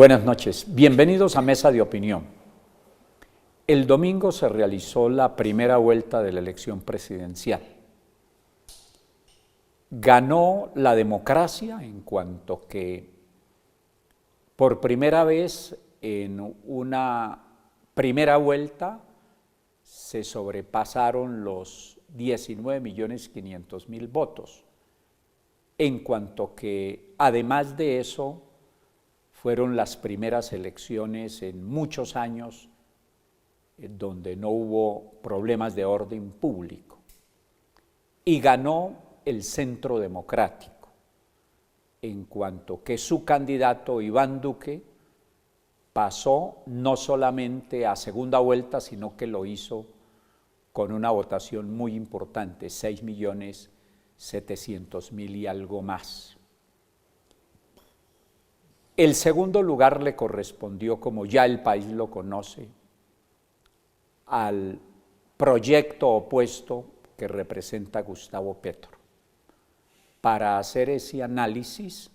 Buenas noches, bienvenidos a Mesa de Opinión. El domingo se realizó la primera vuelta de la elección presidencial. Ganó la democracia en cuanto que por primera vez en una primera vuelta se sobrepasaron los 19.500.000 votos, en cuanto que además de eso fueron las primeras elecciones en muchos años donde no hubo problemas de orden público. Y ganó el Centro Democrático, en cuanto que su candidato Iván Duque pasó no solamente a segunda vuelta, sino que lo hizo con una votación muy importante, 6.700.000 y algo más. El segundo lugar le correspondió, como ya el país lo conoce, al proyecto opuesto que representa Gustavo Petro. Para hacer ese análisis,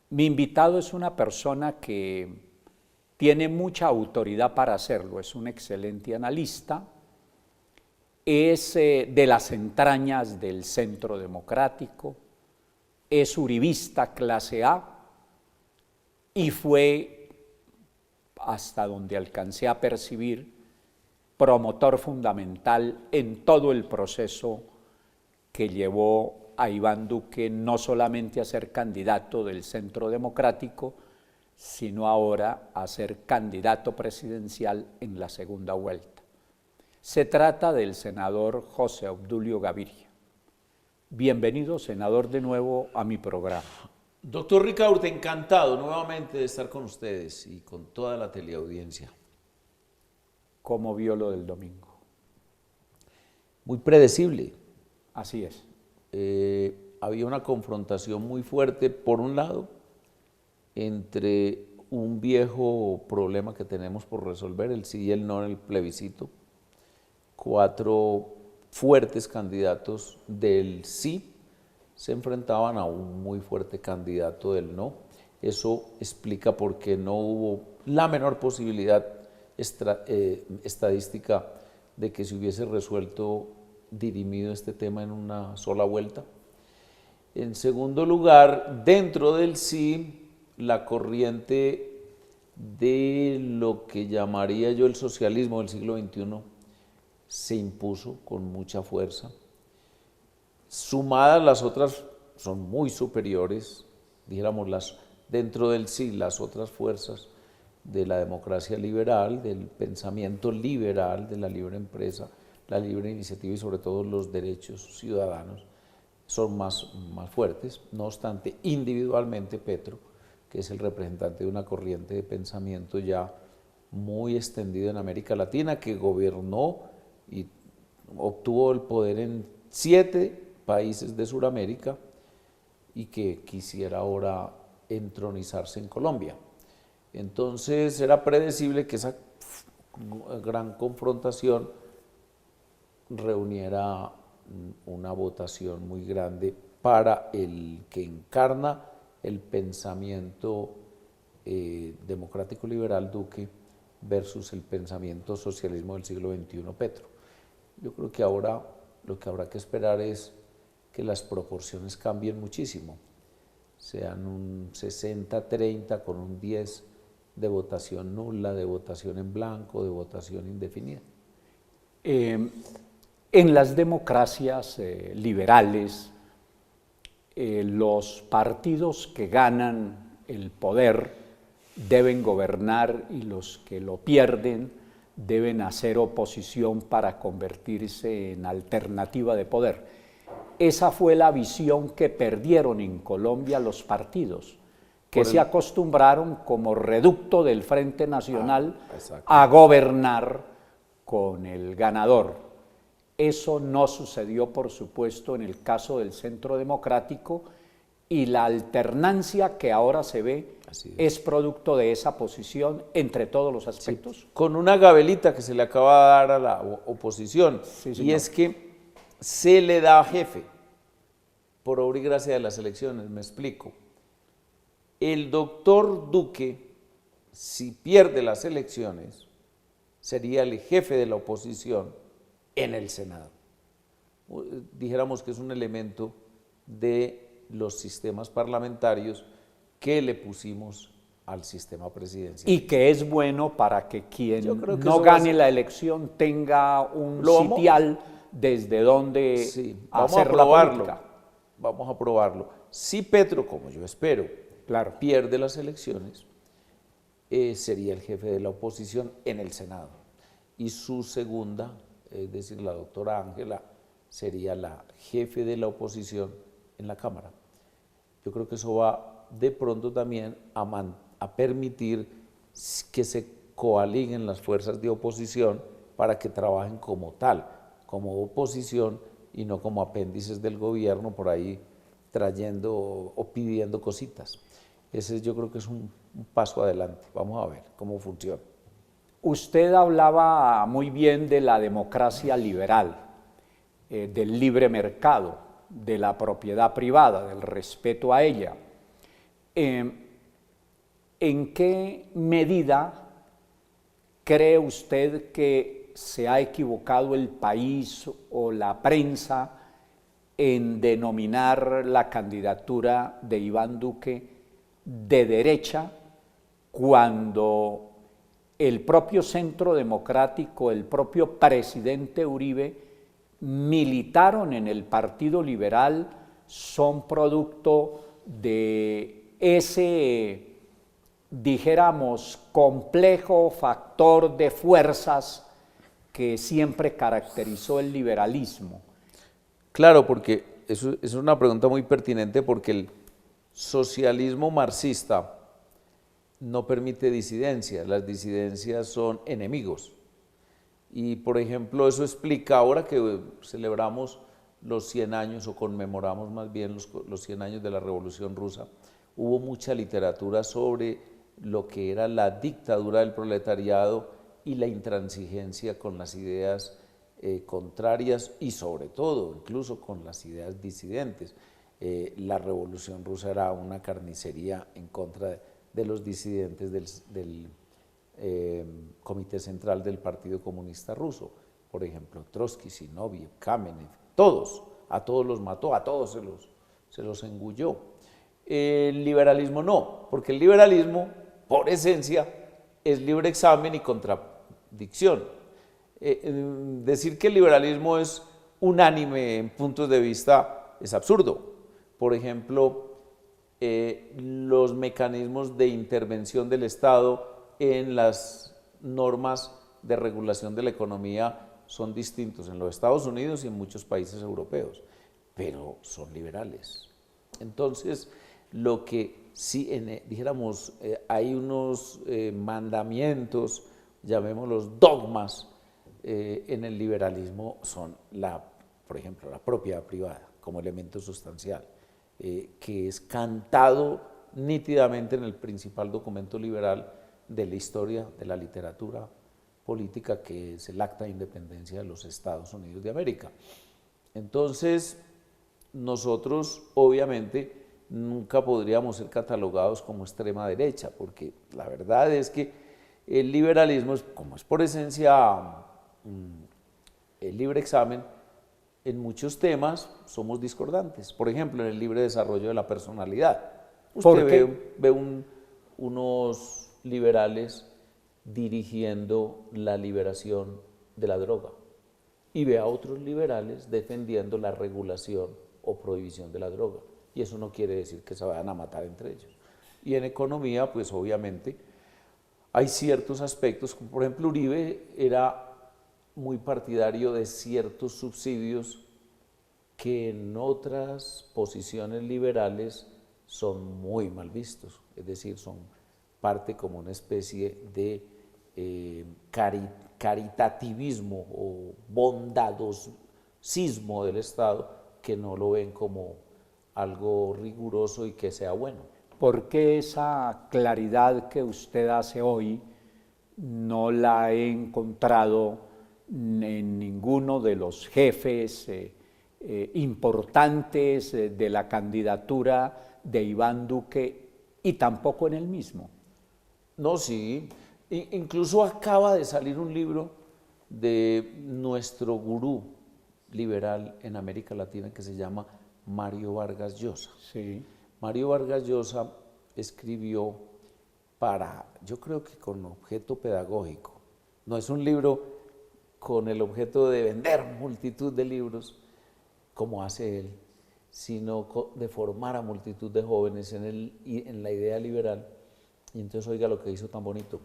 mi invitado es una persona que tiene mucha autoridad para hacerlo, es un excelente analista, es de las entrañas del Centro Democrático, es uribista clase A, y fue, hasta donde alcancé a percibir, promotor fundamental en todo el proceso que llevó a Iván Duque no solamente a ser candidato del Centro Democrático, sino ahora a ser candidato presidencial en la segunda vuelta. Se trata del senador José Obdulio Gaviria. Bienvenido, senador, de nuevo a mi programa. Doctor Ricaurte, encantado nuevamente de estar con ustedes y con toda la teleaudiencia. ¿Cómo vio lo del domingo? Muy predecible. Así es. Había una confrontación muy fuerte, por un lado, entre un viejo problema que tenemos por resolver, el sí y el no en el plebiscito, 4 fuertes candidatos del sí se enfrentaban a un muy fuerte candidato del no. Eso explica por qué no hubo la menor posibilidad estadística de que se hubiese resuelto, dirimido este tema en una sola vuelta. En segundo lugar, dentro del sí, la corriente de lo que llamaría yo el socialismo del siglo XXI se impuso con mucha fuerza. Sumadas las otras son muy superiores, dijéramos, dentro del sí, las otras fuerzas de la democracia liberal, del pensamiento liberal, de la libre empresa, la libre iniciativa y sobre todo los derechos ciudadanos son más fuertes. No obstante, individualmente Petro, que es el representante de una corriente de pensamiento ya muy extendida en América Latina, que gobernó y obtuvo el poder en 7 países de Sudamérica y que quisiera ahora entronizarse en Colombia. Entonces era predecible que esa gran confrontación reuniera una votación muy grande para el que encarna el pensamiento democrático liberal Duque versus el pensamiento socialismo del siglo XXI Petro. Yo creo que ahora lo que habrá que esperar es que las proporciones cambien muchísimo, sean un 60-30 con un 10 de votación nula, de votación en blanco, de votación indefinida. En las democracias liberales, los partidos que ganan el poder deben gobernar y los que lo pierden deben hacer oposición para convertirse en alternativa de poder. Esa fue la visión que perdieron en Colombia los partidos, que se acostumbraron como reducto del Frente Nacional a gobernar con el ganador. Eso no sucedió, por supuesto, en el caso del Centro Democrático, y la alternancia que ahora se ve es producto de esa posición entre todos los aspectos. Sí, con una gabelita que se le acaba de dar a la oposición, sí, y es que se le da jefe por obra y gracia de las elecciones. Me explico. El doctor Duque si pierde las elecciones, sería el jefe de la oposición en el Senado. Dijéramos que es un elemento de los sistemas parlamentarios que le pusimos al sistema presidencial. Y que es bueno para que quien Yo creo que no eso gane la elección tenga un sitial desde donde Sí, hacer la política. vamos a probarlo. Si Petro, como yo espero, Claro. pierde las elecciones, sería el jefe de la oposición en el Senado. Y su segunda, es decir, la doctora Ángela, sería la jefe de la oposición en la Cámara. Yo creo que eso va de pronto también a permitir que se coaliguen las fuerzas de oposición para que trabajen como tal, como oposición y no como apéndices del gobierno por ahí trayendo o pidiendo cositas. Ese yo creo que es un paso adelante. Vamos a ver cómo funciona. Usted hablaba muy bien de la democracia liberal, del libre mercado, de la propiedad privada, del respeto a ella. ¿En qué medida cree usted que se ha equivocado el país o la prensa en denominar la candidatura de Iván Duque de derecha cuando el propio Centro Democrático, el propio presidente Uribe, militaron en el Partido Liberal, son producto de ese, dijéramos, complejo factor de fuerzas que siempre caracterizó el liberalismo? Claro, porque eso es una pregunta muy pertinente porque el socialismo marxista no permite disidencias, las disidencias son enemigos. Y por ejemplo, eso explica ahora que celebramos los 100 años o conmemoramos más bien los 100 años de la Revolución Rusa, hubo mucha literatura sobre lo que era la dictadura del proletariado y la intransigencia con las ideas contrarias y sobre todo incluso con las ideas disidentes. La Revolución Rusa era una carnicería en contra de los disidentes del Comité Central del Partido Comunista Ruso, por ejemplo, Trotsky, Zinoviev, Kamenev, a todos los mató, a todos se los engulló. El liberalismo no, porque el liberalismo, por esencia, es libre examen y contradicción. Decir que el liberalismo es unánime en puntos de vista es absurdo. Por ejemplo, los mecanismos de intervención del Estado en las normas de regulación de la economía son distintos en los Estados Unidos y en muchos países europeos, pero son liberales. Entonces, lo que sí, dijéramos, hay unos mandamientos, llamémoslos dogmas, en el liberalismo son, por ejemplo, la propiedad privada como elemento sustancial, que es cantado nítidamente en el principal documento liberal de la historia de la literatura política, que es el Acta de Independencia de los Estados Unidos de América. Entonces, nosotros obviamente nunca podríamos ser catalogados como extrema derecha, porque la verdad es que el liberalismo, como es por esencia el libre examen, en muchos temas somos discordantes. Por ejemplo, en el libre desarrollo de la personalidad. Usted ve unos liberales dirigiendo la liberación de la droga y ve a otros liberales defendiendo la regulación o prohibición de la droga. Y eso no quiere decir que se vayan a matar entre ellos. Y en economía, pues obviamente, hay ciertos aspectos, como por ejemplo Uribe era muy partidario de ciertos subsidios que en otras posiciones liberales son muy mal vistos, es decir, son parte como una especie de caritativismo o bondadosismo del Estado, que no lo ven como algo riguroso y que sea bueno. ¿Por qué esa claridad que usted hace hoy no la he encontrado en ninguno de los jefes importantes de la candidatura de Iván Duque y tampoco en él mismo? No, sí. Incluso acaba de salir un libro de nuestro gurú liberal en América Latina que se llama Mario Vargas Llosa. Sí. Mario Vargas Llosa escribió yo creo que con objeto pedagógico. No es un libro con el objeto de vender multitud de libros, como hace él, sino de formar a multitud de jóvenes en la idea liberal. Y entonces oiga lo que hizo tan bonito.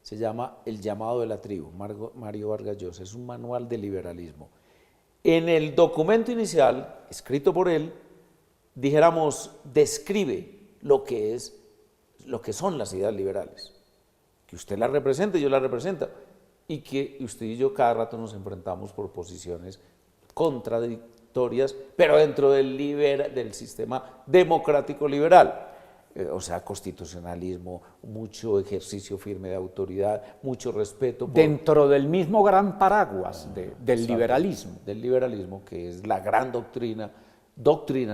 Se llama El llamado de la tribu, Mario Vargas Llosa. Es un manual de liberalismo. En el documento inicial, escrito por él, dijéramos, describe lo que son las ideas liberales. Que usted las representa y yo las represento. Y que usted y yo cada rato nos enfrentamos por posiciones contradictorias, pero dentro del sistema democrático liberal. O sea, constitucionalismo, mucho ejercicio firme de autoridad, mucho respeto. Dentro del mismo gran paraguas del liberalismo. Del liberalismo, que es la gran doctrina,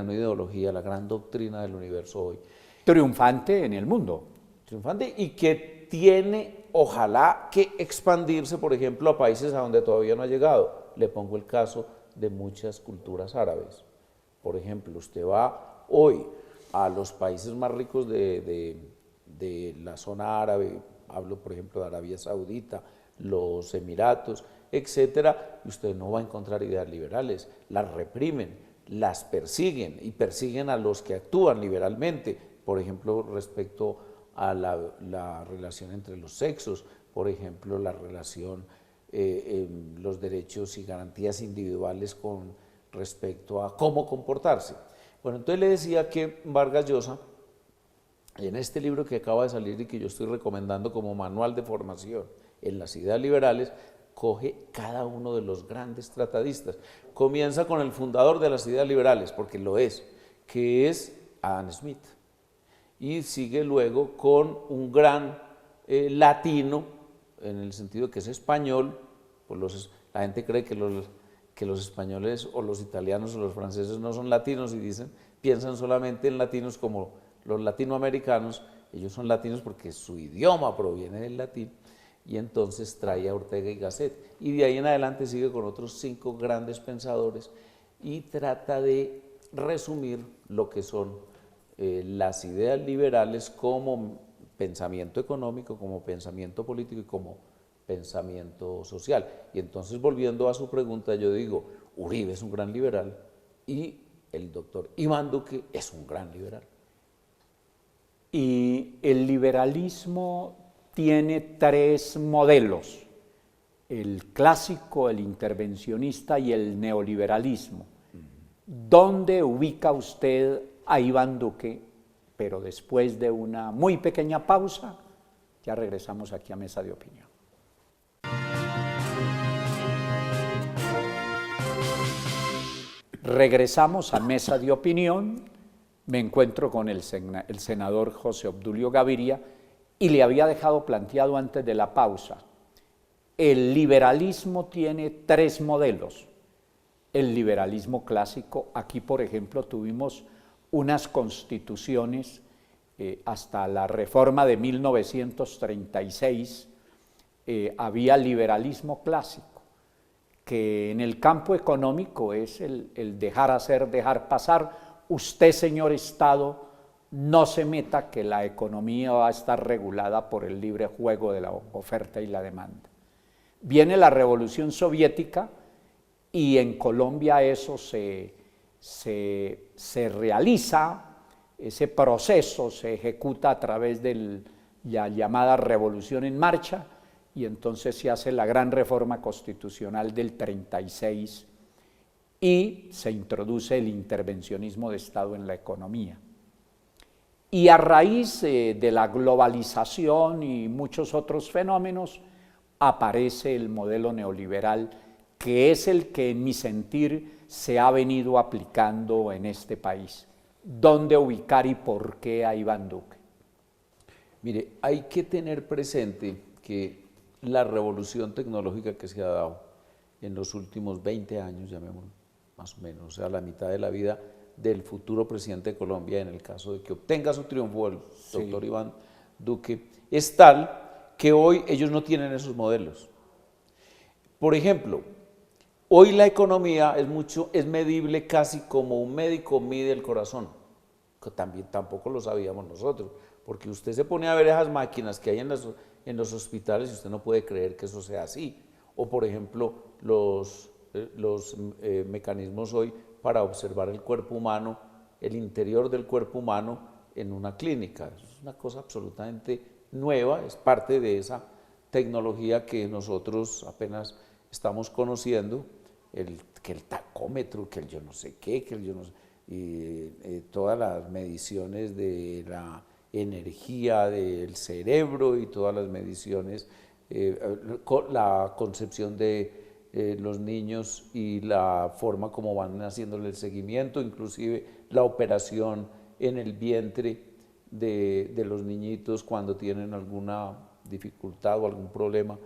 no ideología, la gran doctrina del universo hoy. Triunfante en el mundo. Triunfante y que tiene, ojalá, que expandirse, por ejemplo, a países a donde todavía no ha llegado. Le pongo el caso de muchas culturas árabes. Por ejemplo, usted va hoy a los países más ricos de la zona árabe, hablo por ejemplo de Arabia Saudita, los Emiratos, etcétera, y usted no va a encontrar ideas liberales, las reprimen, las persiguen y persiguen a los que actúan liberalmente, por ejemplo respecto a la relación entre los sexos, por ejemplo la relación, los derechos y garantías individuales con respecto a cómo comportarse. Bueno, entonces le decía que Vargas Llosa, en este libro que acaba de salir y que yo estoy recomendando como manual de formación en las ideas liberales, coge cada uno de los grandes tratadistas. Comienza con el fundador de las ideas liberales, porque lo es, que es Adam Smith. Y sigue luego con un gran latino, en el sentido que es español, pues la gente cree que los españoles o los italianos o los franceses no son latinos y piensan solamente en latinos como los latinoamericanos. Ellos son latinos porque su idioma proviene del latín, y entonces trae a Ortega y Gasset. Y de ahí en adelante sigue con otros 5 grandes pensadores y trata de resumir lo que son las ideas liberales como pensamiento económico, como pensamiento político y como pensamiento social. Y entonces, volviendo a su pregunta, yo digo, Uribe es un gran liberal y el doctor Iván Duque es un gran liberal. Y el liberalismo tiene 3 modelos: el clásico, el intervencionista y el neoliberalismo. ¿Dónde ubica usted a Iván Duque? Pero después de una muy pequeña pausa, ya regresamos aquí a Mesa de Opinión. Regresamos a Mesa de Opinión. Me encuentro con el senador José Obdulio Gaviria y le había dejado planteado antes de la pausa. El liberalismo tiene 3 modelos. El liberalismo clásico, aquí por ejemplo tuvimos unas constituciones hasta la reforma de 1936, había liberalismo clásico, que en el campo económico es el dejar hacer, dejar pasar. Usted, señor Estado, no se meta, que la economía va a estar regulada por el libre juego de la oferta y la demanda. Viene la Revolución Soviética y en Colombia eso se realiza, ese proceso se ejecuta a través de la llamada Revolución en Marcha, y entonces se hace la gran reforma constitucional del 36 y se introduce el intervencionismo de Estado en la economía. Y a raíz de la globalización y muchos otros fenómenos, aparece el modelo neoliberal, que es el que en mi sentir se ha venido aplicando en este país. ¿Dónde ubicar y por qué a Iván Duque? Mire, hay que tener presente que la revolución tecnológica que se ha dado en los últimos 20 años, llamémoslo más o menos, o sea, la mitad de la vida del futuro presidente de Colombia, en el caso de que obtenga su triunfo el doctor Iván Duque, es tal que hoy ellos no tienen esos modelos. Por ejemplo, hoy la economía es medible casi como un médico mide el corazón, que también tampoco lo sabíamos nosotros, porque usted se pone a ver esas máquinas que hay en los hospitales y usted no puede creer que eso sea así. O por ejemplo, los mecanismos hoy para observar el cuerpo humano, el interior del cuerpo humano en una clínica. Es una cosa absolutamente nueva, es parte de esa tecnología que nosotros apenas estamos conociendo, que el tacómetro, que el yo no sé qué, que el yo no sé, y todas las mediciones de la energía del cerebro y todas las mediciones, la concepción de los niños y la forma como van haciéndole el seguimiento, inclusive la operación en el vientre de los niñitos cuando tienen alguna dificultad o algún problema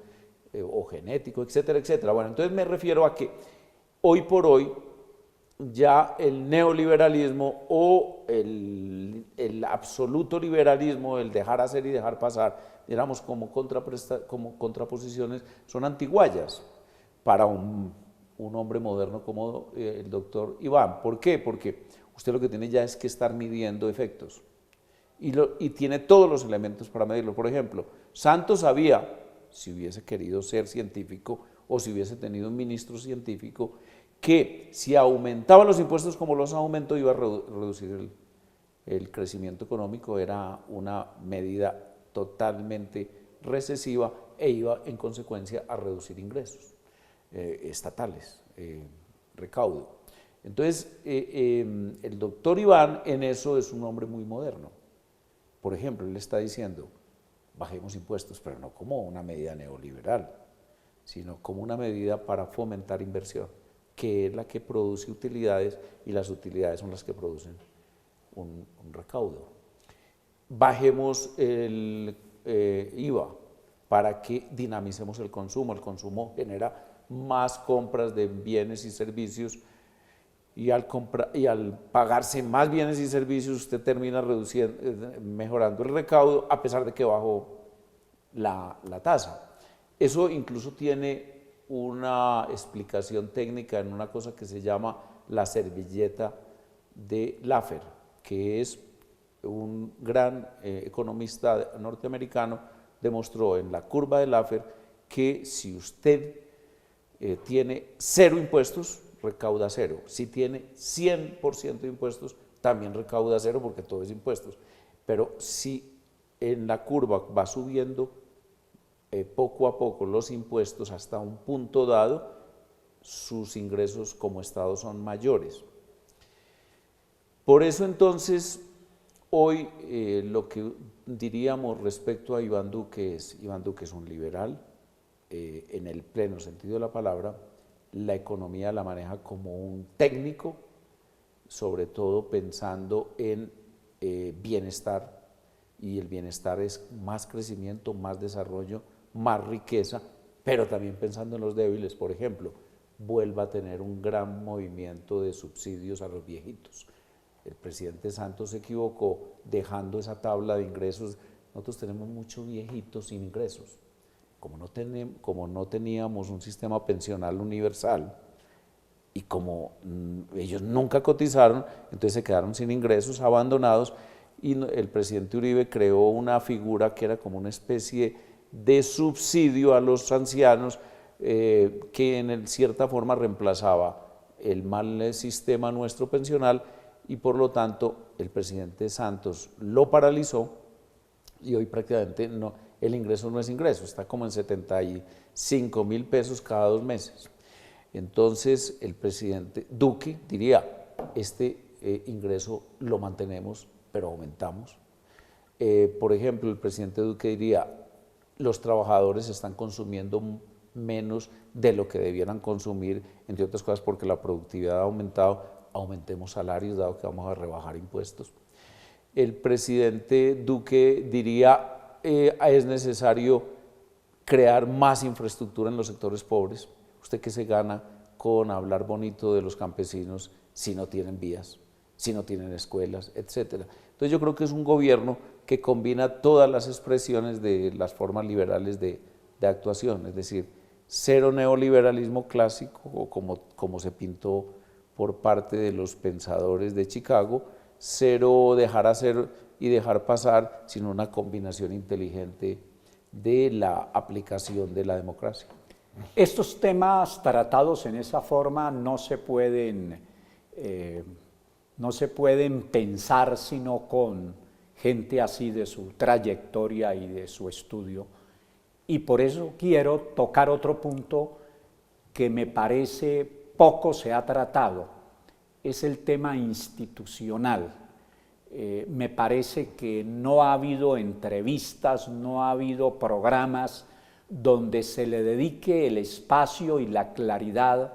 o genético, etcétera, etcétera. Bueno, entonces me refiero a que hoy por hoy ya el neoliberalismo o el absoluto liberalismo, el dejar hacer y dejar pasar, digamos como contraposiciones, son antiguallas para un hombre moderno como el doctor Iván. ¿Por qué? Porque usted lo que tiene ya es que estar midiendo efectos y tiene todos los elementos para medirlo. Por ejemplo, Santos sabía, si hubiese querido ser científico o si hubiese tenido un ministro científico, que si aumentaba los impuestos como los aumentó iba a reducir el crecimiento económico, era una medida totalmente recesiva e iba en consecuencia a reducir ingresos estatales, recaudo. Entonces, el doctor Iván en eso es un hombre muy moderno. Por ejemplo, él está diciendo, bajemos impuestos, pero no como una medida neoliberal, sino como una medida para fomentar inversión, que es la que produce utilidades y las utilidades son las que producen un recaudo. Bajemos el IVA para que dinamicemos el consumo genera más compras de bienes y servicios y al pagarse más bienes y servicios usted termina mejorando el recaudo a pesar de que bajó la tasa. Eso incluso tiene una explicación técnica en una cosa que se llama la servilleta de Laffer, que es un gran economista norteamericano, demostró en la curva de Laffer que si usted tiene 0 impuestos, recauda 0. Si tiene 100% de impuestos, también recauda 0 porque todo es impuestos. Pero si en la curva va subiendo poco a poco los impuestos hasta un punto dado, sus ingresos como Estado son mayores. Por eso entonces, hoy lo que diríamos respecto a Iván Duque es un liberal, en el pleno sentido de la palabra, la economía la maneja como un técnico, sobre todo pensando en bienestar, y el bienestar es más crecimiento, más desarrollo, más riqueza, pero también pensando en los débiles. Por ejemplo, vuelva a tener un gran movimiento de subsidios a los viejitos. El presidente Santos se equivocó dejando esa tabla de ingresos. Nosotros tenemos muchos viejitos sin ingresos. Como no teníamos un sistema pensional universal y como ellos nunca cotizaron, entonces se quedaron sin ingresos, abandonados, y el presidente Uribe creó una figura que era como una especie de subsidio a los ancianos que en cierta forma reemplazaba el mal sistema nuestro pensional, y por lo tanto el presidente Santos lo paralizó y hoy prácticamente el ingreso no es ingreso, está como en 75.000 pesos cada 2 meses. Entonces el presidente Duque diría, ingreso lo mantenemos, pero aumentamos. Por ejemplo, el presidente Duque diría, los trabajadores están consumiendo menos de lo que debieran consumir, entre otras cosas porque la productividad ha aumentado, aumentemos salarios dado que vamos a rebajar impuestos. El presidente Duque diría, es necesario crear más infraestructura en los sectores pobres. ¿Usted qué se gana con hablar bonito de los campesinos si no tienen vías, si no tienen escuelas, etcétera? Entonces yo creo que es un gobierno que combina todas las expresiones de las formas liberales de actuación, es decir, cero neoliberalismo clásico, o como se pintó por parte de los pensadores de Chicago, cero dejar hacer y dejar pasar, sino una combinación inteligente de la aplicación de la democracia. Estos temas tratados en esa forma no se pueden pensar sino con gente así de su trayectoria y de su estudio. Y por eso quiero tocar otro punto que me parece poco se ha tratado, es el tema institucional. Me parece que no ha habido entrevistas, no ha habido programas donde se le dedique el espacio y la claridad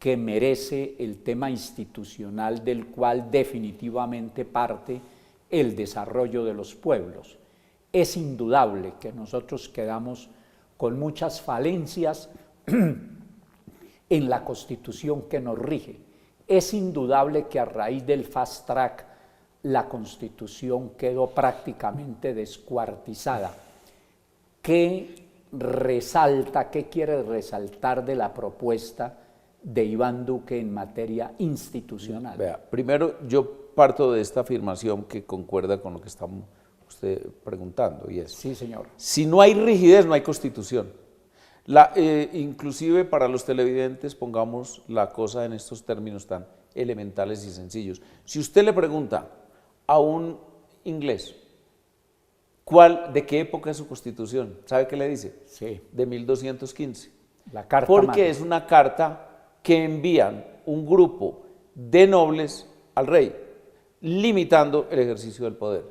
que merece el tema institucional, del cual definitivamente parte el desarrollo de los pueblos. Es indudable que nosotros quedamos con muchas falencias en la Constitución que nos rige. Es indudable que a raíz del fast track la Constitución quedó prácticamente descuartizada. ¿Qué resalta, qué quiere resaltar de la propuesta de Iván Duque en materia institucional? Vea, primero yo parto de esta afirmación que concuerda con lo que estamos usted preguntando, y es: sí, señor. Si no hay rigidez, no hay Constitución. Inclusive para los televidentes, pongamos la cosa en estos términos tan elementales y sencillos. Si usted le pregunta a un inglés, ¿de qué época es su Constitución? ¿Sabe qué le dice? Sí. De 1215. La Carta Porque Magna. es una carta que envían un grupo de nobles al rey, limitando el ejercicio del poder.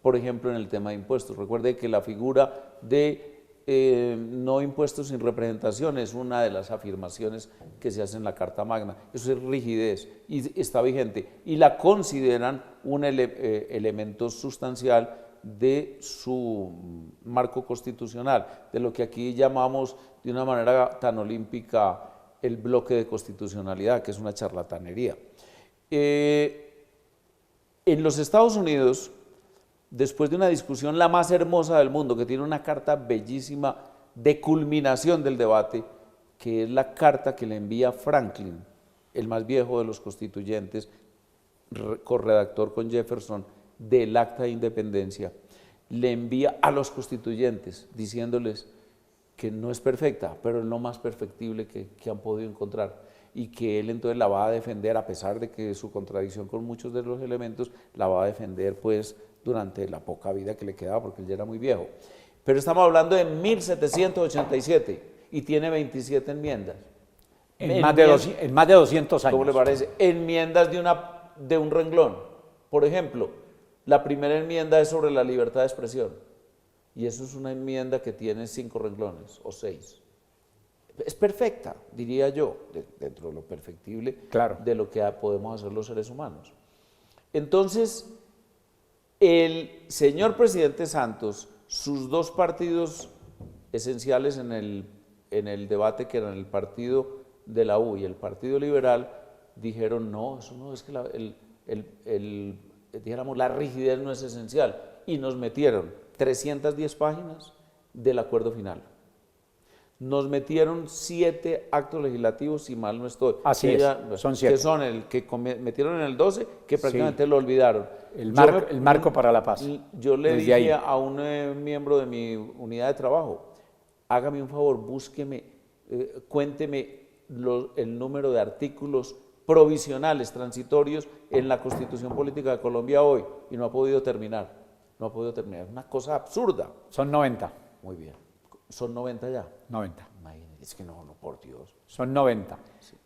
Por ejemplo, en el tema de impuestos. Recuerde que la figura de no impuestos sin representación es una de las afirmaciones que se hace en la Carta Magna. Eso es rigidez y está vigente, y la consideran un elemento sustancial de su marco constitucional, de lo que aquí llamamos de una manera tan olímpica el bloque de constitucionalidad, que es una charlatanería. En los Estados Unidos, después de una discusión la más hermosa del mundo, que tiene una carta bellísima de culminación del debate, que es la carta que le envía Franklin, el más viejo de los constituyentes, corredactor con Jefferson del Acta de Independencia, le envía a los constituyentes diciéndoles que no es perfecta, pero es lo más perfectible que han podido encontrar, y que él entonces la va a defender, a pesar de que su contradicción con muchos de los elementos, la va a defender pues durante la poca vida que le quedaba, porque él ya era muy viejo. Pero estamos hablando de 1787 y tiene 27 enmiendas. En más de 200 años. ¿Cómo le parece? Enmiendas de un renglón. Por ejemplo, la primera enmienda es sobre la libertad de expresión, y eso es una enmienda que tiene 5 renglones o 6. Es perfecta, diría yo, dentro de lo perfectible, claro, de lo que podemos hacer los seres humanos. Entonces, el señor presidente Santos, sus dos partidos esenciales en el debate, que eran el partido de la U y el Partido Liberal, dijeron: no, eso no, es que dijéramos, la rigidez no es esencial, y nos metieron 310 páginas del acuerdo final. Nos metieron 7 actos legislativos, si mal no estoy. Así es, son 7. Que son el que metieron en el 12, que prácticamente sí lo olvidaron. El marco para la paz. Yo le dije a un miembro de mi unidad de trabajo: hágame un favor, búsqueme, cuénteme el número de artículos provisionales, transitorios, en la Constitución Política de Colombia hoy, y no ha podido terminar. No ha podido terminar. Es una cosa absurda. Son 90. Muy bien. ¿Son 90 ya? 90. Imagínense, es que no, por Dios. Son 90. Sí.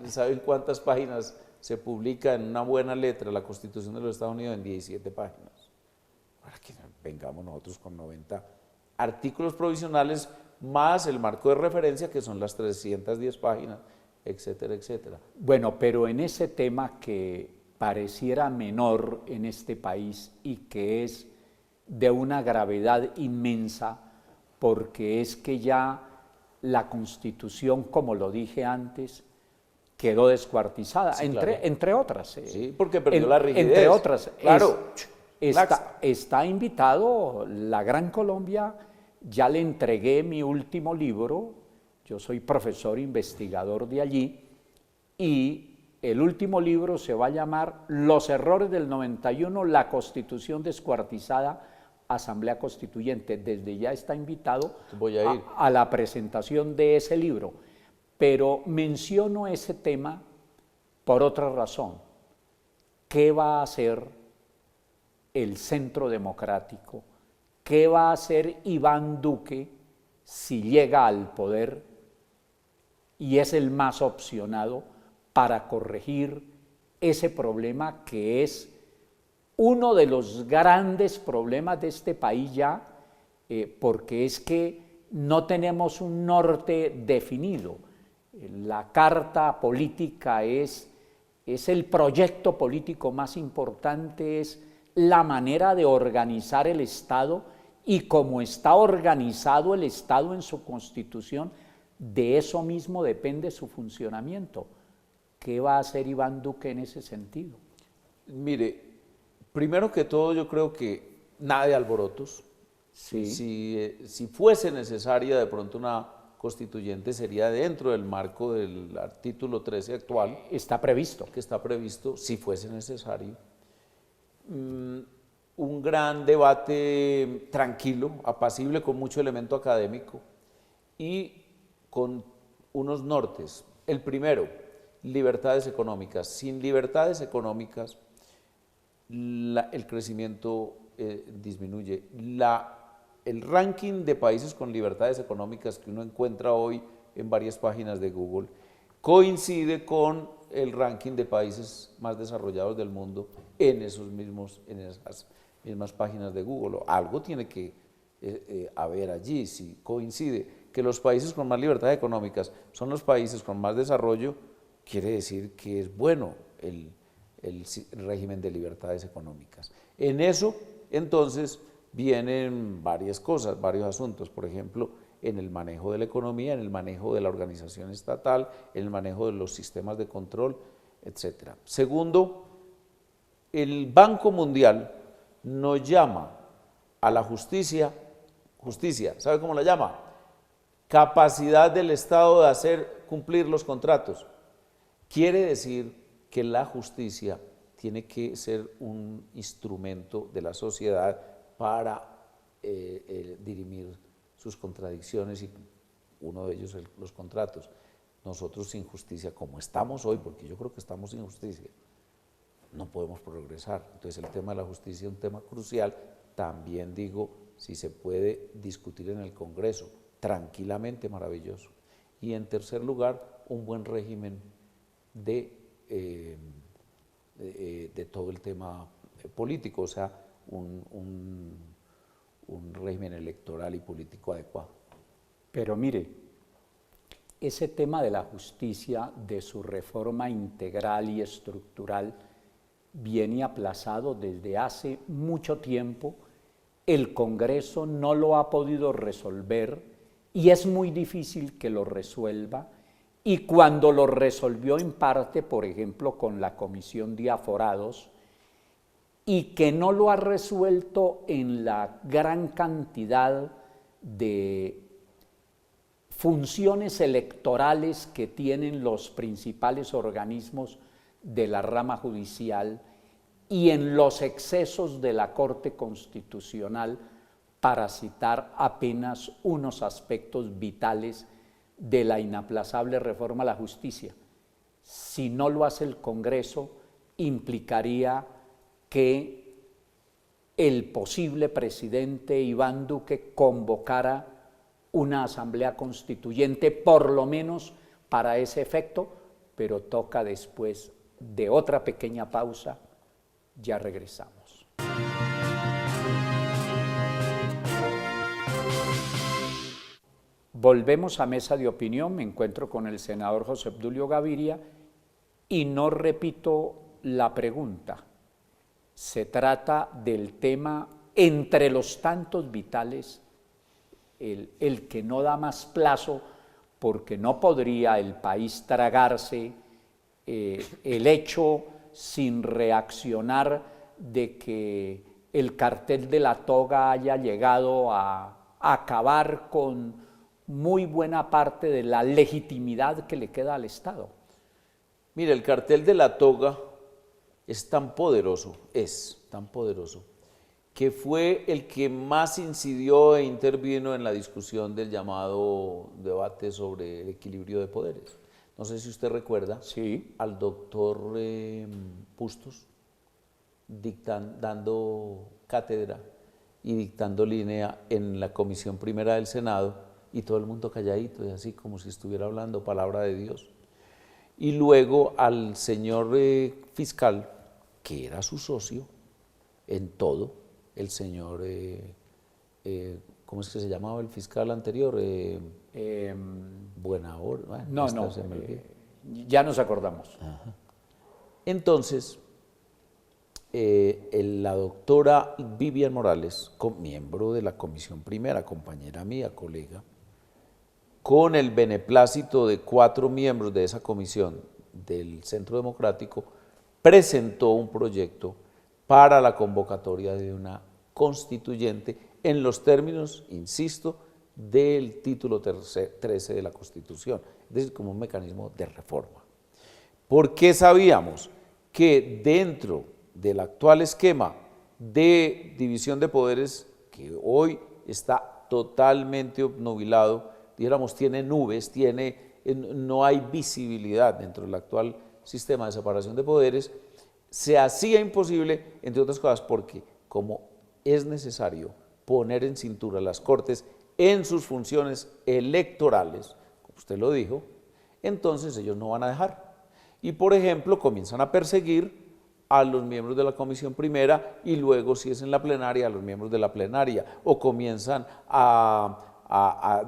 ¿Saben cuántas páginas se publica en una buena letra la Constitución de los Estados Unidos? En 17 páginas. Para que vengamos nosotros con 90 artículos provisionales, más el marco de referencia, que son las 310 páginas, etcétera, etcétera. Bueno, pero en ese tema que pareciera menor en este país y que es de una gravedad inmensa, porque es que ya la Constitución, como lo dije antes, quedó descuartizada, sí, entre otras. Sí, porque perdió la rigidez. Entre otras. Claro. Está invitado la Gran Colombia, ya le entregué mi último libro, yo soy profesor investigador de allí, y el último libro se va a llamar Los errores del 91, la Constitución descuartizada, Asamblea Constituyente. Desde ya está invitado Voy a ir. a la presentación de ese libro, pero menciono ese tema por otra razón. ¿Qué va a hacer el Centro Democrático? ¿Qué va a hacer Iván Duque si llega al poder y es el más opcionado para corregir ese problema que es uno de los grandes problemas de este país ya, porque es que no tenemos un norte definido? La carta política es el proyecto político más importante, es la manera de organizar el Estado, y como está organizado el Estado en su Constitución, de eso mismo depende su funcionamiento. ¿Qué va a hacer Iván Duque en ese sentido? Mire, primero que todo yo creo que nada de alborotos. Sí. Si fuese necesaria de pronto una constituyente, sería dentro del marco del artículo 13 actual. Está previsto. Que está previsto, si fuese necesario. Un gran debate tranquilo, apacible, con mucho elemento académico y con unos nortes. El primero, libertades económicas. Sin libertades económicas, el crecimiento disminuye. El ranking de países con libertades económicas que uno encuentra hoy en varias páginas de Google coincide con el ranking de países más desarrollados del mundo en esas mismas páginas de Google. Algo tiene que haber allí. Si coincide que los países con más libertades económicas son los países con más desarrollo, quiere decir que es bueno el régimen de libertades económicas. En eso, entonces, vienen varias cosas, varios asuntos. Por ejemplo, en el manejo de la economía, en el manejo de la organización estatal, en el manejo de los sistemas de control, etc. Segundo, el Banco Mundial nos llama a la justicia, ¿sabe cómo la llama? Capacidad del Estado de hacer cumplir los contratos. Quiere decir que la justicia tiene que ser un instrumento de la sociedad para dirimir sus contradicciones, y uno de ellos los contratos. Nosotros sin justicia, como estamos hoy, porque yo creo que estamos sin justicia, no podemos progresar. Entonces el tema de la justicia es un tema crucial. También digo, si se puede discutir en el Congreso, tranquilamente, maravilloso. Y en tercer lugar, un buen régimen de todo el tema político, o sea, un régimen electoral y político adecuado. Pero mire, ese tema de la justicia, de su reforma integral y estructural, viene aplazado desde hace mucho tiempo. El Congreso no lo ha podido resolver y es muy difícil que lo resuelva. Y cuando lo resolvió en parte, por ejemplo, con la Comisión de Aforados, y que no lo ha resuelto en la gran cantidad de funciones electorales que tienen los principales organismos de la rama judicial, y en los excesos de la Corte Constitucional, para citar apenas unos aspectos vitales de la inaplazable reforma a la justicia. Si no lo hace el Congreso, implicaría que el posible presidente Iván Duque convocara una asamblea constituyente, por lo menos para ese efecto, pero toca después de otra pequeña pausa. Ya regresamos. Volvemos a Mesa de Opinión. Me encuentro con el senador José Obdulio Gaviria y no repito la pregunta. Se trata del tema, entre los tantos vitales, el que no da más plazo, porque no podría el país tragarse el hecho sin reaccionar de que el cartel de la toga haya llegado a acabar con muy buena parte de la legitimidad que le queda al Estado. Mira, el cartel de la toga es tan poderoso, que fue el que más incidió e intervino en la discusión del llamado debate sobre el equilibrio de poderes. No sé si usted recuerda Sí. al doctor Bustos dando cátedra y dictando línea en la Comisión Primera del Senado, y todo el mundo calladito y así como si estuviera hablando palabra de Dios. Y luego al señor fiscal, que era su socio en todo, el señor, ¿cómo es que se llamaba el fiscal anterior? Buenahora. Bueno, No, se me olvidó. ya nos acordamos. Entonces, la doctora Vivian Morales, miembro de la Comisión Primera, compañera mía, colega, con el beneplácito de 4 miembros de esa comisión del Centro Democrático, presentó un proyecto para la convocatoria de una constituyente en los términos, insisto, del título 13 de la Constitución, es decir, como un mecanismo de reforma. Porque sabíamos que dentro del actual esquema de división de poderes, que hoy está totalmente obnubilado, dijéramos, tiene nubes, no hay visibilidad dentro del actual sistema de separación de poderes, se hacía imposible, entre otras cosas, porque como es necesario poner en cintura las Cortes en sus funciones electorales, como usted lo dijo, entonces ellos no van a dejar. Y por ejemplo, comienzan a perseguir a los miembros de la Comisión Primera y luego, si es en la plenaria, a los miembros de la plenaria, o comienzan a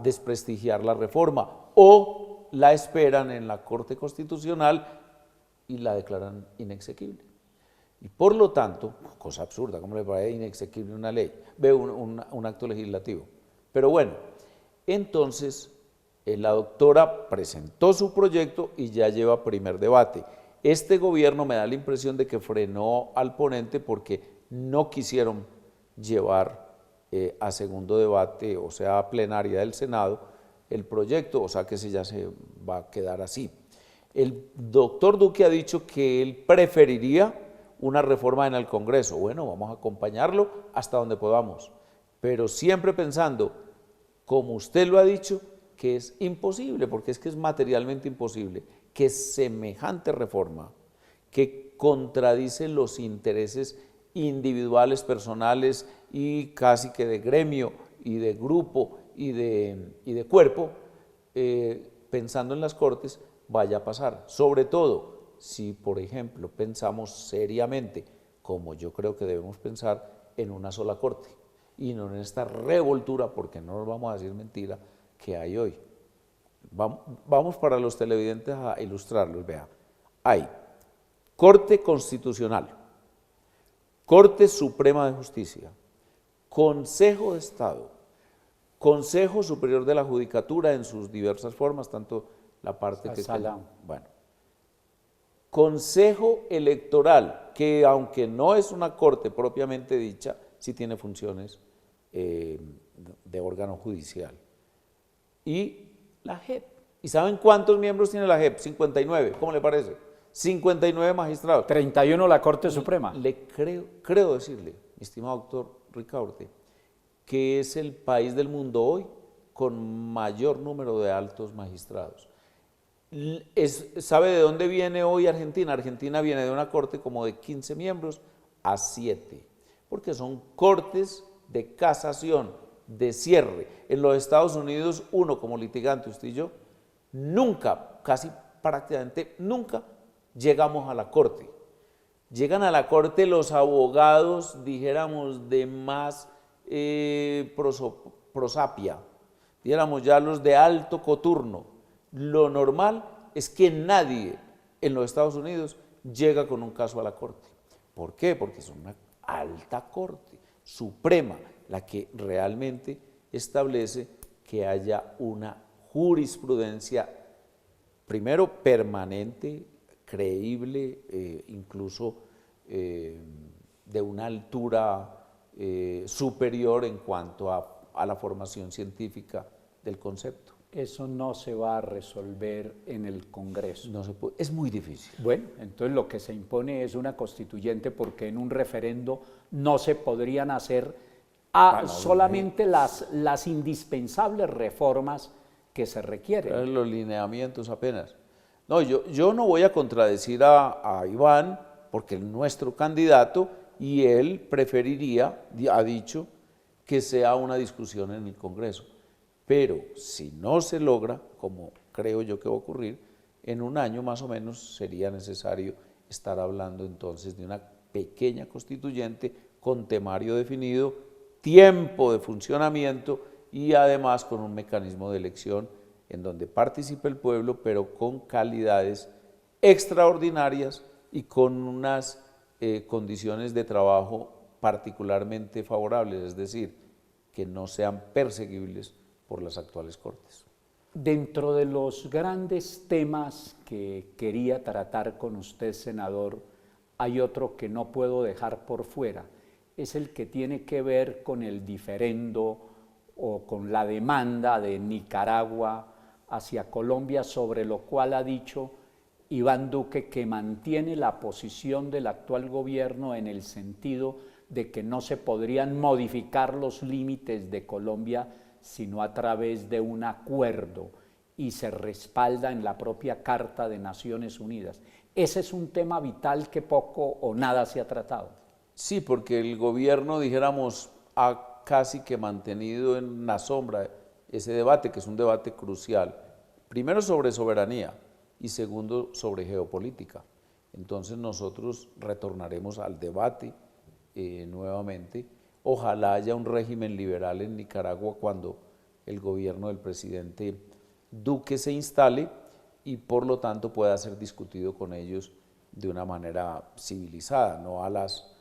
desprestigiar la reforma, o la esperan en la Corte Constitucional y la declaran inexequible. Y por lo tanto, cosa absurda, ¿cómo le parece inexequible una ley? Un acto legislativo. Pero bueno, entonces la doctora presentó su proyecto y ya lleva primer debate. Este gobierno me da la impresión de que frenó al ponente porque no quisieron llevar a segundo debate, o sea, a plenaria del Senado, el proyecto, o sea que ese ya se va a quedar así. El doctor Duque ha dicho que él preferiría una reforma en el Congreso. Bueno, vamos a acompañarlo hasta donde podamos, pero siempre pensando, como usted lo ha dicho, que es imposible, porque es que es materialmente imposible, que semejante reforma, que contradice los intereses individuales, personales y casi que de gremio y de grupo y de cuerpo, pensando en las Cortes, vaya a pasar. Sobre todo, si por ejemplo pensamos seriamente, como yo creo que debemos pensar, en una sola Corte y no en esta revoltura, porque no nos vamos a decir mentira, que hay hoy. Vamos para los televidentes a ilustrarlos, vea. Hay Corte Constitucional, Corte Suprema de Justicia, Consejo de Estado, Consejo Superior de la Judicatura en sus diversas formas, tanto la parte que... Bueno, Consejo Electoral, que aunque no es una corte propiamente dicha, sí tiene funciones de órgano judicial. Y la JEP. ¿Y saben cuántos miembros tiene la JEP? 59, ¿cómo le parece? 59 magistrados. 31 la Corte Suprema. Creo decirle, mi estimado doctor Ricaurte, que es el país del mundo hoy con mayor número de altos magistrados. ¿Sabe de dónde viene hoy Argentina? Argentina viene de una corte como de 15 miembros a 7, porque son cortes de casación, de cierre. En los Estados Unidos, uno como litigante, usted y yo, nunca, casi prácticamente nunca, llegamos a la corte. Llegan a la corte los abogados, dijéramos, de más prosapia, dijéramos ya los de alto coturno. Lo normal es que nadie en los Estados Unidos llega con un caso a la corte. ¿Por qué? Porque es una alta corte suprema la que realmente establece que haya una jurisprudencia, primero permanente, creíble, incluso de una altura superior en cuanto a la formación científica del concepto. Eso no se va a resolver en el Congreso. No se puede, es muy difícil. Bueno, entonces lo que se impone es una constituyente porque en un referendo no se podrían hacer solamente las indispensables reformas que se requieren. Los lineamientos apenas. No, yo no voy a contradecir a Iván porque es nuestro candidato y él preferiría, ha dicho, que sea una discusión en el Congreso. Pero si no se logra, como creo yo que va a ocurrir, en un año más o menos sería necesario estar hablando entonces de una pequeña constituyente con temario definido, tiempo de funcionamiento y además con un mecanismo de elección en donde participe el pueblo, pero con calidades extraordinarias y con unas condiciones de trabajo particularmente favorables, es decir, que no sean perseguibles por las actuales Cortes. Dentro de los grandes temas que quería tratar con usted, senador, hay otro que no puedo dejar por fuera. Es el que tiene que ver con el diferendo o con la demanda de Nicaragua hacia Colombia, sobre lo cual ha dicho Iván Duque que mantiene la posición del actual gobierno en el sentido de que no se podrían modificar los límites de Colombia sino a través de un acuerdo, y se respalda en la propia Carta de Naciones Unidas. Ese es un tema vital que poco o nada se ha tratado. Sí, porque el gobierno, dijéramos, ha casi que mantenido en la sombra ese debate, que es un debate crucial, primero sobre soberanía y segundo sobre geopolítica. Entonces nosotros retornaremos al debate nuevamente. Ojalá haya un régimen liberal en Nicaragua cuando el gobierno del presidente Duque se instale y por lo tanto pueda ser discutido con ellos de una manera civilizada, no a las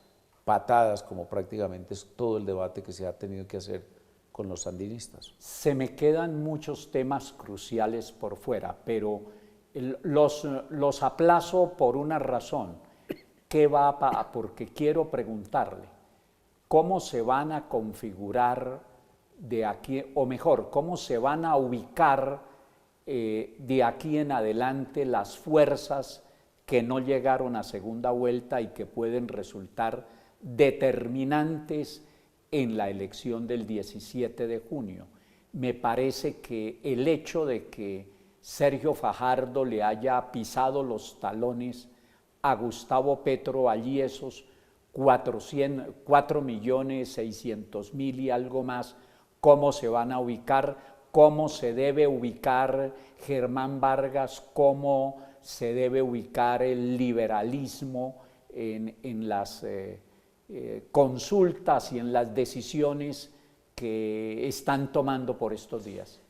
patadas como prácticamente es todo el debate que se ha tenido que hacer con los sandinistas. Se me quedan muchos temas cruciales por fuera, pero los aplazo por una razón. ¿Qué va a porque quiero preguntarle cómo se van a configurar de aquí, o mejor, cómo se van a ubicar de aquí en adelante las fuerzas que no llegaron a segunda vuelta y que pueden resultar determinantes en la elección del 17 de junio. Me parece que el hecho de que Sergio Fajardo le haya pisado los talones a Gustavo Petro, allí esos 4.600.000 y algo más, cómo se van a ubicar, cómo se debe ubicar Germán Vargas, cómo se debe ubicar el liberalismo en las consultas y en las decisiones que están tomando por estos días.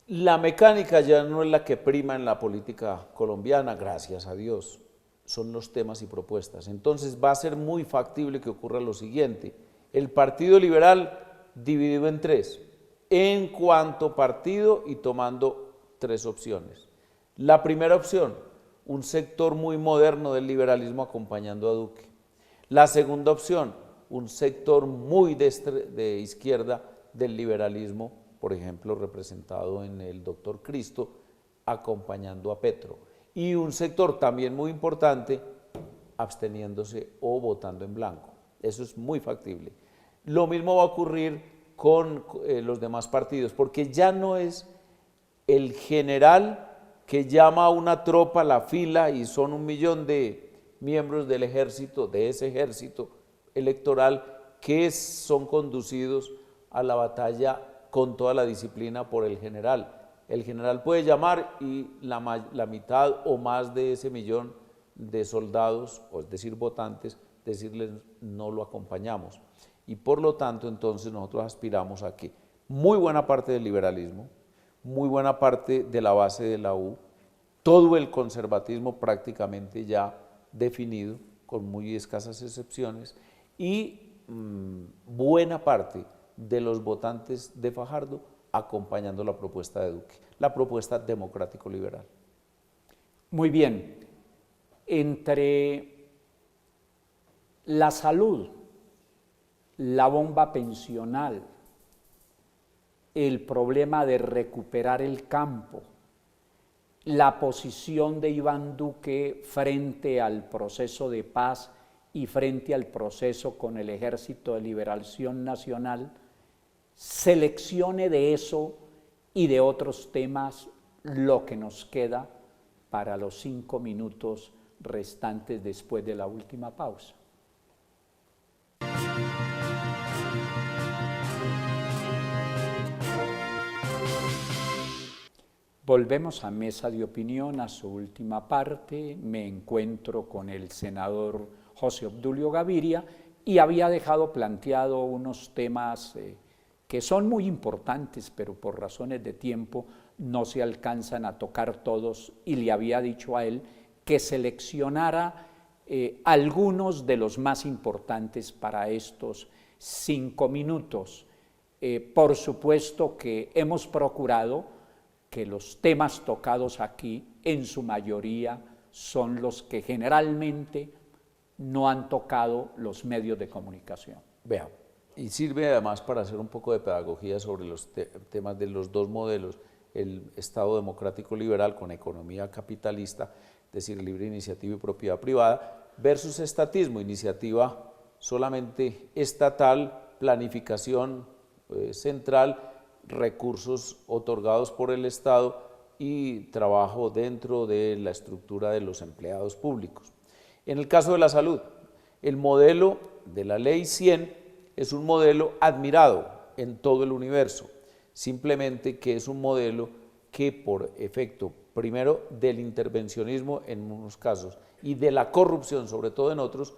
La mecánica ya no es la que prima en la política colombiana, gracias a Dios. Son los temas y propuestas. Entonces va a ser muy factible que ocurra lo siguiente. El Partido Liberal dividido en tres, en cuanto partido y tomando tres opciones. La primera opción, un sector muy moderno del liberalismo acompañando a Duque. La segunda opción, un sector muy de izquierda del liberalismo, por ejemplo, representado en el doctor Cristo, acompañando a Petro. Y un sector también muy importante, absteniéndose o votando en blanco. Eso es muy factible. Lo mismo va a ocurrir con los demás partidos, porque ya no es el general que llama a una tropa a la fila y son 1 millón de miembros del ejército, de ese ejército electoral, que son conducidos a la batalla con toda la disciplina por el general. El general puede llamar y la mitad o más de ese 1 millón de soldados, o es decir, votantes, decirles no lo acompañamos. Y por lo tanto, entonces nosotros aspiramos a que muy buena parte del liberalismo, muy buena parte de la base de la U, todo el conservatismo prácticamente ya definido, con muy escasas excepciones, y buena parte de los votantes de Fajardo acompañando la propuesta de Duque, la propuesta democrático-liberal. Muy bien, entre la salud, la bomba pensional, el problema de recuperar el campo, la posición de Iván Duque frente al proceso de paz y frente al proceso con el Ejército de Liberación Nacional, seleccione de eso y de otros temas lo que nos queda para los 5 minutos restantes después de la última pausa. Volvemos a Mesa de Opinión, a su última parte. Me encuentro con el senador José Obdulio Gaviria y había dejado planteado unos temas que son muy importantes, pero por razones de tiempo no se alcanzan a tocar todos, y le había dicho a él que seleccionara algunos de los más importantes para estos 5 minutos. Por supuesto que hemos procurado que los temas tocados aquí en su mayoría son los que generalmente no han tocado los medios de comunicación. Vea, y sirve además para hacer un poco de pedagogía sobre los temas de los dos modelos, el Estado democrático liberal con economía capitalista, es decir, libre iniciativa y propiedad privada, versus estatismo, iniciativa solamente estatal, planificación central, recursos otorgados por el Estado y trabajo dentro de la estructura de los empleados públicos. En el caso de la salud, el modelo de la Ley 100 es un modelo admirado en todo el universo, simplemente que es un modelo que por efecto, primero, del intervencionismo en unos casos y de la corrupción, sobre todo en otros,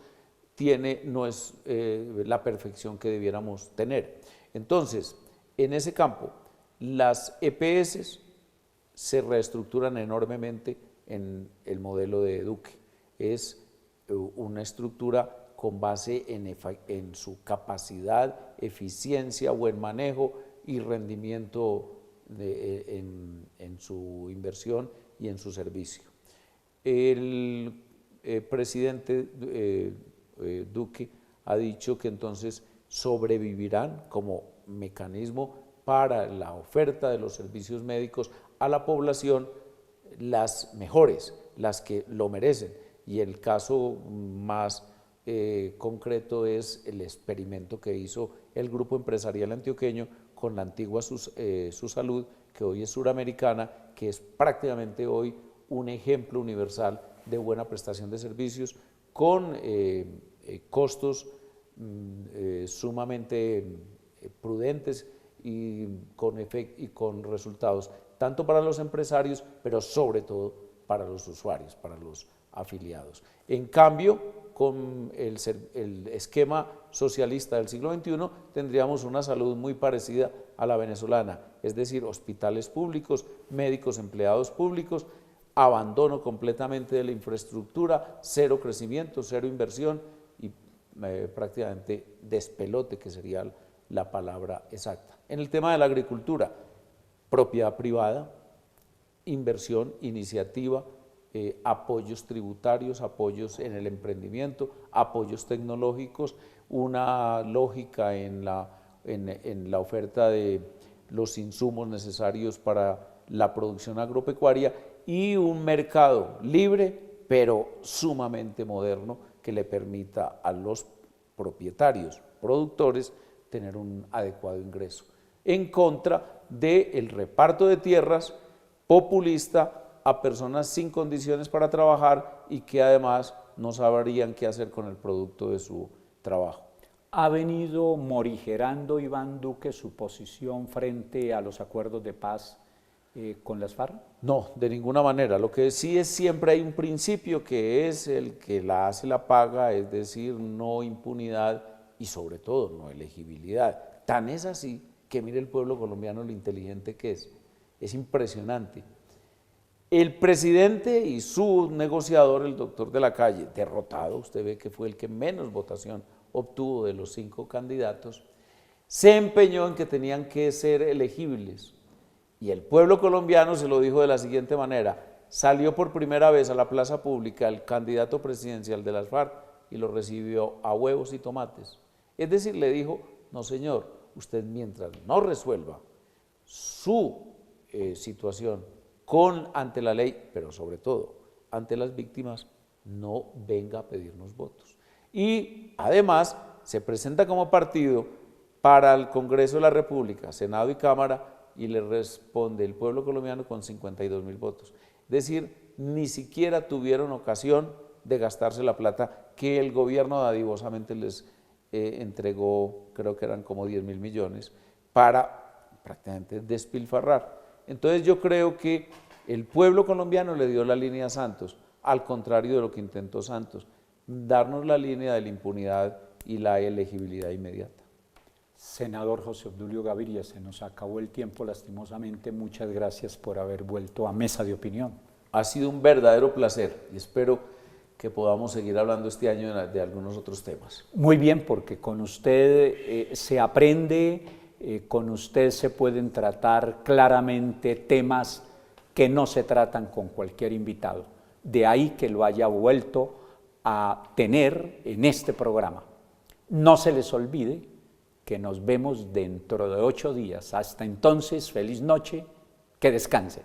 no es la perfección que debiéramos tener. Entonces, en ese campo, las EPS se reestructuran enormemente en el modelo de Duque. Es una estructura con base en su capacidad, eficiencia, buen manejo y rendimiento en su inversión y en su servicio. El presidente Duque ha dicho que entonces sobrevivirán como mecanismo para la oferta de los servicios médicos a la población las mejores, las que lo merecen. Y el caso más concreto es el experimento que hizo el grupo empresarial antioqueño con la antigua Susalud, que hoy es suramericana, que es prácticamente hoy un ejemplo universal de buena prestación de servicios con costos sumamente prudentes y con resultados tanto para los empresarios, pero sobre todo para los usuarios, para los afiliados. En cambio, con el esquema socialista del siglo XXI tendríamos una salud muy parecida a la venezolana, es decir, hospitales públicos, médicos, empleados públicos, abandono completamente de la infraestructura, cero crecimiento, cero inversión y prácticamente despelote, que sería la palabra exacta. En el tema de la agricultura, propiedad privada, inversión, iniciativa, apoyos tributarios, apoyos en el emprendimiento, apoyos tecnológicos, una lógica en la oferta de los insumos necesarios para la producción agropecuaria y un mercado libre, pero sumamente moderno, que le permita a los propietarios, productores, tener un adecuado ingreso, en contra del reparto de tierras populista a personas sin condiciones para trabajar y que además no sabrían qué hacer con el producto de su trabajo. ¿Ha venido morigerando Iván Duque su posición frente a los acuerdos de paz con las FARC? No, de ninguna manera. Lo que sí es, siempre hay un principio que es el que la hace la paga, es decir, no impunidad y sobre todo no elegibilidad. Tan es así que mire el pueblo colombiano lo inteligente que es impresionante. El presidente y su negociador, el doctor de la Calle, derrotado, usted ve que fue el que menos votación obtuvo de los 5 candidatos, se empeñó en que tenían que ser elegibles. Y el pueblo colombiano se lo dijo de la siguiente manera: salió por primera vez a la plaza pública el candidato presidencial de las FARC y lo recibió a huevos y tomates. Es decir, le dijo, no señor, usted mientras no resuelva su situación ante la ley, pero sobre todo ante las víctimas, no venga a pedirnos votos. Y además se presenta como partido para el Congreso de la República, Senado y Cámara, y le responde el pueblo colombiano con 52.000 votos. Es decir, ni siquiera tuvieron ocasión de gastarse la plata que el gobierno dadivosamente les entregó, creo que eran como 10.000 millones, para prácticamente despilfarrar. Entonces yo creo que el pueblo colombiano le dio la línea a Santos, al contrario de lo que intentó Santos, darnos la línea de la impunidad y la elegibilidad inmediata. Senador José Obdulio Gaviria, se nos acabó el tiempo lastimosamente. Muchas gracias por haber vuelto a Mesa de Opinión. Ha sido un verdadero placer y espero que podamos seguir hablando este año de algunos otros temas. Muy bien, porque con usted se aprende, con usted se pueden tratar claramente temas que no se tratan con cualquier invitado. De ahí que lo haya vuelto a tener en este programa. No se les olvide que nos vemos dentro de 8 días. Hasta entonces, feliz noche, que descansen.